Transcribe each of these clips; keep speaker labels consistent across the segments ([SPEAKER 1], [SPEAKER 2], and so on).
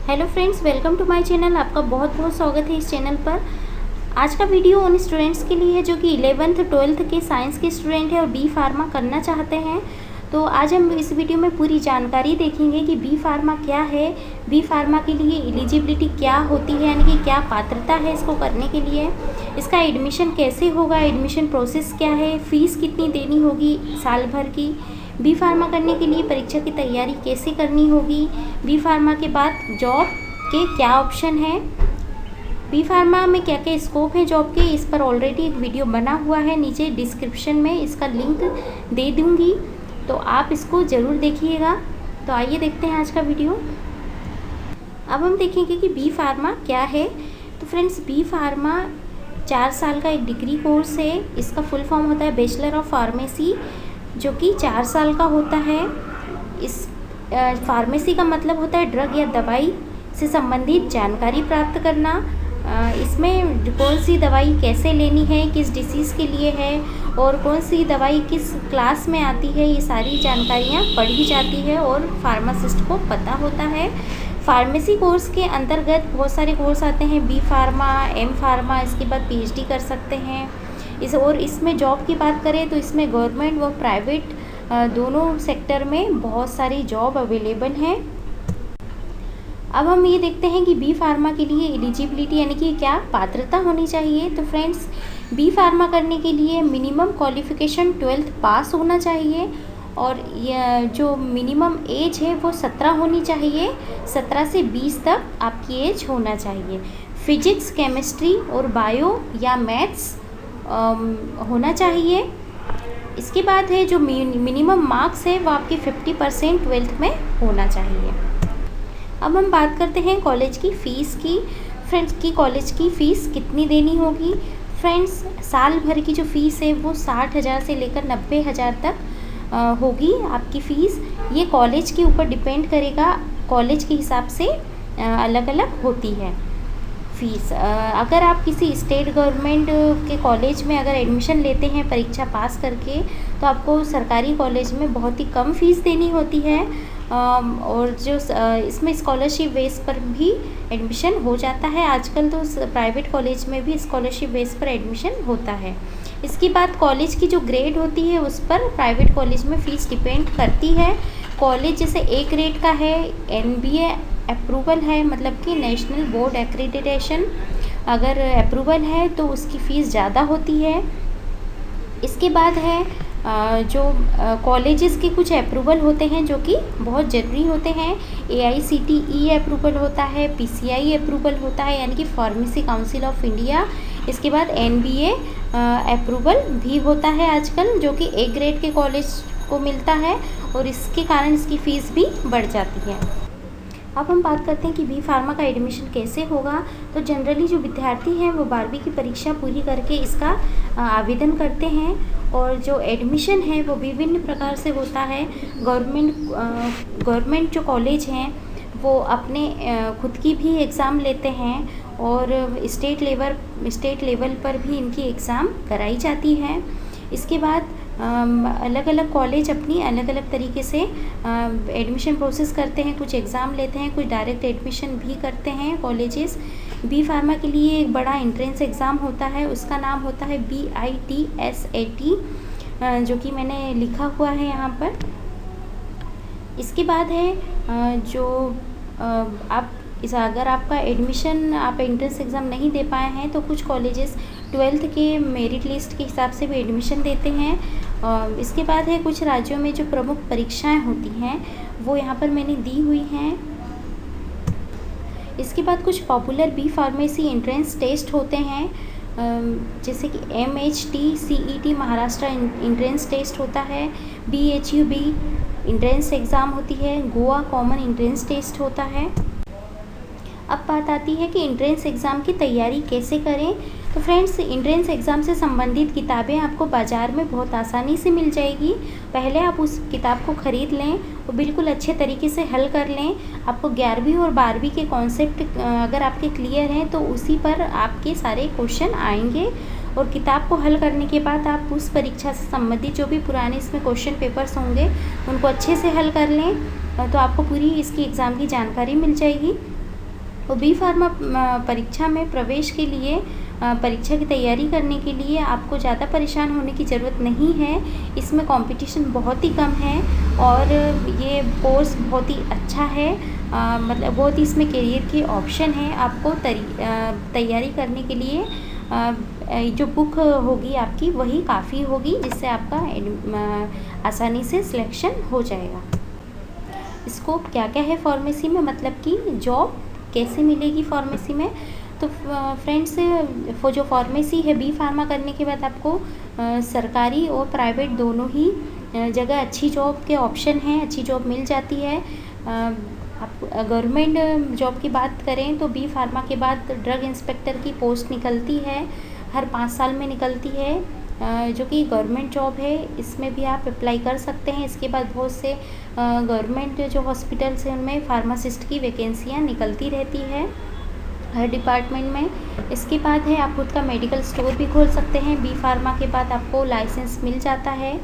[SPEAKER 1] Hello friends, welcome to my channel. आपका बहुत बहुत स्वागत है इस चैनल पर। आज का वीडियो उन स्टूडेंट्स के लिए है जो कि 11th 12th के साइंस के स्टूडेंट हैं और बी फार्मा करना चाहते हैं। तो आज हम इस वीडियो में पूरी जानकारी देखेंगे कि बी फार्मा क्या है, बी फार्मा के लिए एलिजिबिलिटी क्या होती है, यानी कि क्या पात्रता है इसको करने के लिए, इसका एडमिशन कैसे होगा, एडमिशन प्रोसेस क्या है, फ़ीस कितनी देनी होगी साल भर की, बी फार्मा करने के लिए परीक्षा की तैयारी कैसे करनी होगी, बी फार्मा के बाद जॉब के क्या ऑप्शन है, बी फार्मा में क्या क्या स्कोप है जॉब के, इस पर ऑलरेडी एक वीडियो बना हुआ है, नीचे डिस्क्रिप्शन में इसका लिंक दे दूँगी, तो आप इसको ज़रूर देखिएगा। तो आइए देखते हैं आज का वीडियो। अब हम देखेंगे कि बी फार्मा क्या है। तो फ्रेंड्स, बी फार्मा 4 साल का एक डिग्री कोर्स है। इसका फुल फॉर्म होता है बैचलर ऑफ फार्मेसी, जो कि 4 साल का होता है। इस फार्मेसी का मतलब होता है ड्रग या दवाई से संबंधित जानकारी प्राप्त करना। इसमें कौन सी दवाई कैसे लेनी है, किस डिसीज़ के लिए है और कौन सी दवाई किस क्लास में आती है, ये सारी जानकारियाँ पढ़ी जाती है और फार्मासिस्ट को पता होता है। फार्मेसी कोर्स के अंतर्गत बहुत सारे कोर्स आते हैं, बी फार्मा, एम फार्मा, इसके बाद पीएचडी कर सकते हैं। इसमें जॉब की बात करें तो इसमें गवर्नमेंट व प्राइवेट दोनों सेक्टर में बहुत सारी जॉब अवेलेबल हैं। अब हम ये देखते हैं कि बी फार्मा के लिए एलिजिबिलिटी यानी कि क्या पात्रता होनी चाहिए। तो फ्रेंड्स, बी फार्मा करने के लिए मिनिमम क्वालिफ़िकेशन 12th पास होना चाहिए और यह जो मिनिमम एज है वो 17 होनी चाहिए। 17 से 20 तक आपकी एज होना चाहिए। फिजिक्स, केमिस्ट्री और बायो या मैथ्स होना चाहिए। इसके बाद है जो मिनिमम मार्क्स है वो आपके 50% 12th में होना चाहिए। अब हम बात करते हैं कॉलेज की फ़ीस की। फ्रेंड्स, की कॉलेज की फ़ीस कितनी देनी होगी। फ्रेंड्स, साल भर की जो फ़ीस है वो 60,000 से लेकर 90,000 तक होगी आपकी फ़ीस। ये कॉलेज के ऊपर डिपेंड करेगा, कॉलेज के हिसाब से अलग अलग होती है फ़ीस। अगर आप किसी स्टेट गवर्नमेंट के कॉलेज में अगर एडमिशन लेते हैं परीक्षा पास करके, तो आपको सरकारी कॉलेज में बहुत ही कम फ़ीस देनी होती है और जो इसमें स्कॉलरशिप बेस पर भी एडमिशन हो जाता है। आजकल तो प्राइवेट कॉलेज में भी स्कॉलरशिप बेस पर एडमिशन होता है। इसके बाद कॉलेज की जो ग्रेड होती है उस पर प्राइवेट कॉलेज में फ़ीस डिपेंड करती है। कॉलेज जैसे ए ग्रेड का है, एनबीए अप्रूवल है, मतलब कि नेशनल बोर्ड एक्रेडिटेशन अगर अप्रूवल है तो उसकी फ़ीस ज़्यादा होती है। इसके बाद है जो कॉलेजेस के कुछ अप्रूवल होते हैं जो कि बहुत ज़रूरी होते हैं। AICTE अप्रूवल होता है, PCI अप्रूवल होता है यानी कि फार्मेसी काउंसिल ऑफ इंडिया। इसके बाद NBA अप्रूवल भी होता है आजकल, जो कि ए ग्रेड के कॉलेज को मिलता है और इसके कारण इसकी फ़ीस भी बढ़ जाती है। अब हम बात करते हैं कि बी फार्मा का एडमिशन कैसे होगा। तो जनरली जो विद्यार्थी हैं वो 12वीं की परीक्षा पूरी करके इसका आवेदन करते हैं और जो एडमिशन है वो विभिन्न प्रकार से होता है। गवर्नमेंट जो कॉलेज हैं वो अपने खुद की भी एग्ज़ाम लेते हैं और स्टेट लेवल पर भी इनकी एग्ज़ाम कराई जाती है। इसके बाद अलग अलग कॉलेज अपनी अलग अलग तरीके से एडमिशन प्रोसेस करते हैं, कुछ एग्ज़ाम लेते हैं, कुछ डायरेक्ट एडमिशन भी करते हैं कॉलेजेस। बी फार्मा के लिए एक बड़ा एंट्रेंस एग्ज़ाम होता है, उसका नाम होता है BITSAT, जो कि मैंने लिखा हुआ है यहाँ पर। इसके बाद है जो अगर आपका एडमिशन आप एंट्रेंस एग्ज़ाम नहीं दे पाए हैं तो कुछ कॉलेजेस 12th के मेरिट लिस्ट के हिसाब से भी एडमिशन देते हैं। इसके बाद है कुछ राज्यों में जो प्रमुख परीक्षाएं होती हैं वो यहाँ पर मैंने दी हुई हैं। इसके बाद कुछ popular B pharmacy entrance test होते हैं, जैसे कि MHT-CET महाराष्ट्र एंट्रेंस टेस्ट होता है, BHUB एंट्रेंस एग्ज़ाम होती है, गोवा कॉमन एंट्रेंस टेस्ट होता है। अब बात आती है कि एंट्रेंस एग्ज़ाम की तैयारी कैसे करें। तो फ्रेंड्स, एंट्रेंस एग्ज़ाम से संबंधित किताबें आपको बाज़ार में बहुत आसानी से मिल जाएगी। पहले आप उस किताब को ख़रीद लें और बिल्कुल अच्छे तरीके से हल कर लें। आपको 11वीं और 12वीं के कॉन्सेप्ट अगर आपके क्लियर हैं तो उसी पर आपके सारे क्वेश्चन आएंगे और किताब को हल करने के बाद आप उस परीक्षा से संबंधित जो भी पुराने इसमें क्वेश्चन पेपर्स होंगे उनको अच्छे से हल कर लें, तो आपको पूरी इसकी एग्ज़ाम की जानकारी मिल जाएगी। और बी फार्मा परीक्षा में प्रवेश के लिए परीक्षा की तैयारी करने के लिए आपको ज़्यादा परेशान होने की ज़रूरत नहीं है। इसमें कंपटीशन बहुत ही कम है और ये कोर्स बहुत ही अच्छा है। मतलब बहुत ही इसमें करियर के ऑप्शन है। आपको तैयारी करने के लिए जो बुक होगी आपकी वही काफ़ी होगी, जिससे आपका आसानी से सिलेक्शन हो जाएगा। स्कोप क्या क्या है फार्मेसी में, मतलब कि जॉब कैसे मिलेगी फार्मेसी में। तो फ्रेंड्स, जो फार्मेसी है बी फार्मा करने के बाद आपको सरकारी और प्राइवेट दोनों ही जगह अच्छी जॉब के ऑप्शन हैं, अच्छी जॉब मिल जाती है। आप गवर्नमेंट जॉब की बात करें तो बी फार्मा के बाद ड्रग इंस्पेक्टर की पोस्ट निकलती है, हर 5 साल में निकलती है, जो कि गवर्नमेंट जॉब है। इसमें भी आप अप्लाई कर सकते हैं। इसके बाद बहुत से गवर्नमेंट जो हॉस्पिटल्स हैं उनमें फार्मासिस्ट की वैकेंसियाँ निकलती रहती है हर डिपार्टमेंट में। इसके बाद है आप खुद का मेडिकल स्टोर भी खोल सकते हैं। बी फार्मा के बाद आपको लाइसेंस मिल जाता है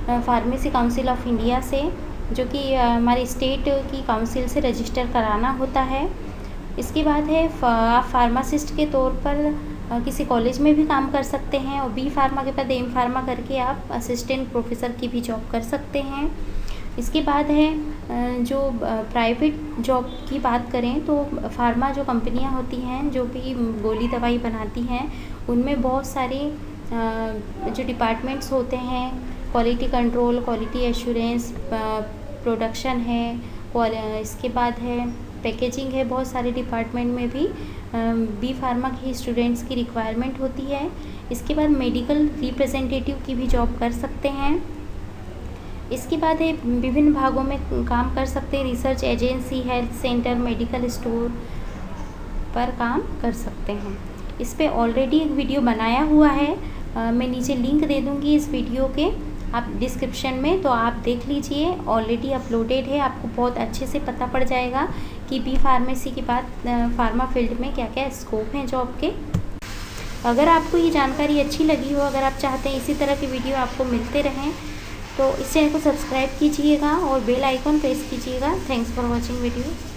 [SPEAKER 1] फार्मेसी काउंसिल ऑफ इंडिया से, जो कि हमारे स्टेट की काउंसिल से रजिस्टर कराना होता है। इसके बाद है आप फार्मासिस्ट के तौर पर किसी कॉलेज में भी काम कर सकते हैं और बी फार्मा के बाद एम फार्मा करके आप असिस्टेंट प्रोफेसर की भी जॉब कर सकते हैं। इसके बाद है जो प्राइवेट जॉब की बात करें तो फार्मा जो कंपनियां होती हैं जो भी गोली दवाई बनाती हैं, उनमें बहुत सारे जो डिपार्टमेंट्स होते हैं, quality control, quality assurance, production है, इसके बाद है पैकेजिंग है। बहुत सारे डिपार्टमेंट में भी बी फार्मा की स्टूडेंट्स की रिक्वायरमेंट होती है। इसके बाद मेडिकल रिप्रेजेंटेटिव की भी जॉब कर सकते हैं। इसके बाद है विभिन्न भागों में काम कर सकते हैं, research agency, health centre, medical store पर काम कर सकते हैं। इस पे ऑलरेडी एक वीडियो बनाया हुआ है, मैं नीचे लिंक दे दूँगी इस वीडियो के आप डिस्क्रिप्शन में, तो आप देख लीजिए, ऑलरेडी अपलोडेड है। आपको बहुत अच्छे से पता पड़ जाएगा कि बी फार्मेसी के बाद फार्मा फील्ड में क्या क्या स्कोप हैं जॉब के। अगर आपको ये जानकारी अच्छी लगी हो, अगर आप चाहते हैं इसी तरह की वीडियो आपको मिलते रहें, तो इस चैनल को सब्सक्राइब कीजिएगा और बेल आइकॉन प्रेस कीजिएगा। Thanks for watching video.